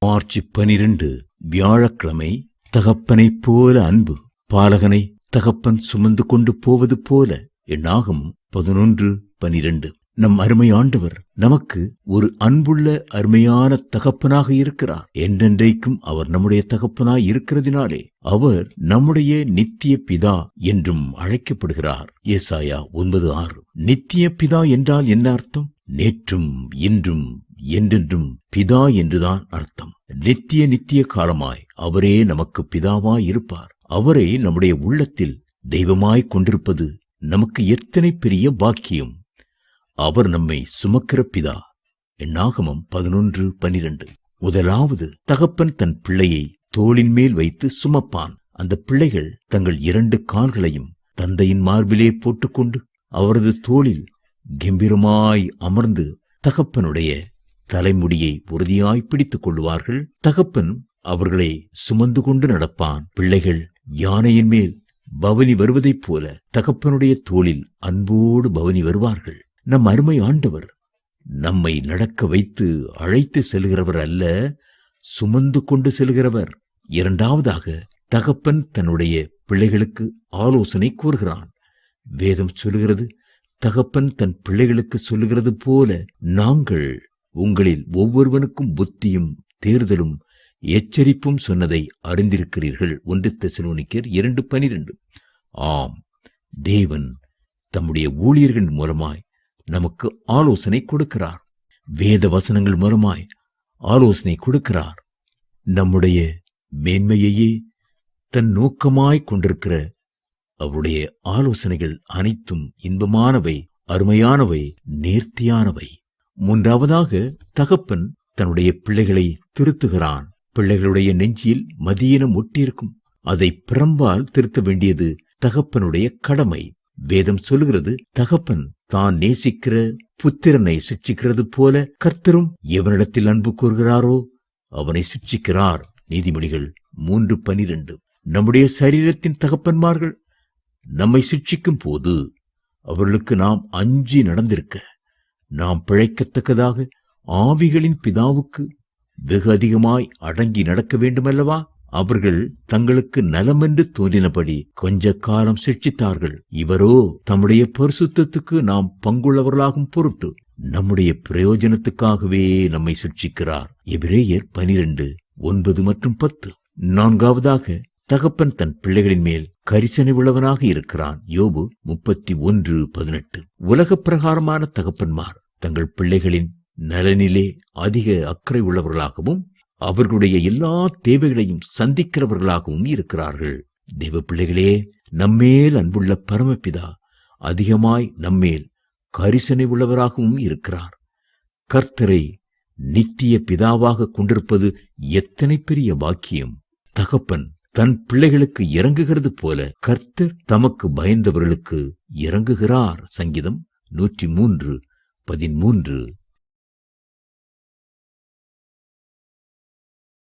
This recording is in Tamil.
மார்ச் 12 வியாழக்கிழமை. தகப்பனைப் போல அன்பு. பாலகனை தகப்பன் சுமந்து கொண்டு போவது போல. எண்ணாகமம் 11:12. நம் அருமை ஆண்டவர் நமக்கு ஒரு அன்புள்ள அருமையான தகப்பனாக இருக்கிறார். என்றென்றைக்கும் அவர் நம்முடைய தகப்பனாய் இருக்கிறதினாலே அவர் நம்முடைய நித்திய பிதா என்றும் அழைக்கப்படுகிறார். ஏசாயா 9:6. நித்திய பிதா என்றால் என்ன அர்த்தம்? நேற்றும் இன்றும் என்றென்றும் பிதா என்றுதான் அர்த்தம். நித்திய காலமாய் அவரே நமக்கு பிதாவாய் இருப்பார். அவரை நம்முடைய உள்ளத்தில் தெய்வமாய் கொண்டிருப்பது நமக்கு எத்தனை பெரிய பாக்கியம். அவர் நம்மை சுமக்கிற பிதா. எண்ணாகமம் 11:12. முதலாவது, தகப்பன் தன் பிள்ளையை தோளின் மேல் வைத்து சுமப்பான். அந்த பிள்ளைகள் தங்கள் 2 கால்களையும் தந்தையின் மார்பிலே போட்டுக்கொண்டு அவரது தோளில் கம்பீரமாய் அமர்ந்து தகப்பனுடைய தலைமுடியை உறுதியாய் பிடித்துக் கொள்வார்கள். தகப்பன் அவர்களை சுமந்து கொண்டு நடப்பான். பிள்ளைகள் யானையின் மேல் பவனி வருவதைப் போல தகப்பனுடைய தோளில் அன்போடு பவனி வருவார்கள். நம் அருமை ஆண்டவர் நம்மை நடக்க வைத்து அழைத்து செல்கிறவர் அல்ல, சுமந்து கொண்டு செல்கிறவர். இரண்டாவதாக, தகப்பன் தன்னுடைய பிள்ளைகளுக்கு ஆலோசனை கூறுகிறான். வேதம் சொல்லுகிறது, தகப்பன் தன் பிள்ளைகளுக்கு சொல்லுகிறது போல நாங்கள் உங்களில் ஒவ்வொருவனுக்கும் புத்தியும் தேர்தலும் எச்சரிப்பும் சொன்னதை அறிந்திருக்கிறீர்கள். 1 தெசலோனிக்கர் 2:12. ஆம், தேவன் தம்முடைய ஊழியர்கள் மூலமாய் நமக்கு ஆலோசனை கொடுக்கிறார். வேத வசனங்கள் மூலமாய் ஆலோசனை கொடுக்கிறார். நம்முடைய மேன்மையையே தன் நோக்கமாய் கொண்டிருக்கிற அவருடைய ஆலோசனைகள் அனைத்தும் இன்பமானவை, அருமையானவை, நேர்த்தியானவை. மூன்றாவதாக, தகப்பன் தன்னுடைய பிள்ளைகளை திருத்துகிறான். பிள்ளைகளுடைய நெஞ்சில் மதியினம் ஒட்டியிருக்கும். அதை பிரம்பால் திருத்த வேண்டியது தகப்பனுடைய கடமை. வேதம் சொல்லுகிறது, தகப்பன் தான் நேசிக்கிற புத்திரனை சிட்சிக்கிறது போல கர்த்தரும் எவனிடத்தில் அன்பு கூறுகிறாரோ அவனை சிட்சிக்கிறார். நீதிமொழிகள் 3:12. நம்முடைய சரீரத்தின் தகப்பன்மார்கள் நம்மை சிட்சிக்கும் போது அவர்களுக்கு நாம் அஞ்சி நடந்திருக்க, நாம் பிழைக்கத்தக்கதாக ஆவிகளின் பிதாவுக்கு வெகு அதிகமாய் அடங்கி நடக்க வேண்டுமல்லவா? அவர்கள் தங்களுக்கு நலமென்று தோன்றினபடி கொஞ்ச காலம் சிட்சித்தார்கள். இவரோ தம்முடைய பரிசுத்தத்துக்கு நாம் பங்குள்ளவர்களாகும் பொருட்டு நம்முடைய பிரயோஜனத்துக்காகவே நம்மை சிட்சிக்கிறார். எபிரேயர் 12:9 மற்றும் 10. நான்காவதாக, தகப்பன் தன் பிள்ளைகளின் மேல் கரிசனை உள்ளவனாக இருக்கிறான். யோபு 31:18. உலக பிரகாரமான தகப்பன்மார் தங்கள் பிள்ளைகளின் நலனிலே அதிக அக்கறை உள்ளவர்களாகவும் அவர்களுடைய எல்லா தேவைகளையும் சந்திக்கிறவர்களாகவும் இருக்கிறார்கள். தேவ பிள்ளைகளே, நம்மேல் அன்புள்ள பரமபிதா அதிகமாய் நம்மேல் கரிசனை உள்ளவராகவும் இருக்கிறார். கர்த்தரை நித்திய பிதாவாக கொண்டிருப்பது எத்தனை பெரிய பாக்கியம். தகப்பன் தன் பிள்ளைகளுக்கு இறங்குகிறது போல கர்த்தர் தமக்கு பயந்தவர்களுக்கு இறங்குகிறார். சங்கீதம் 103:13.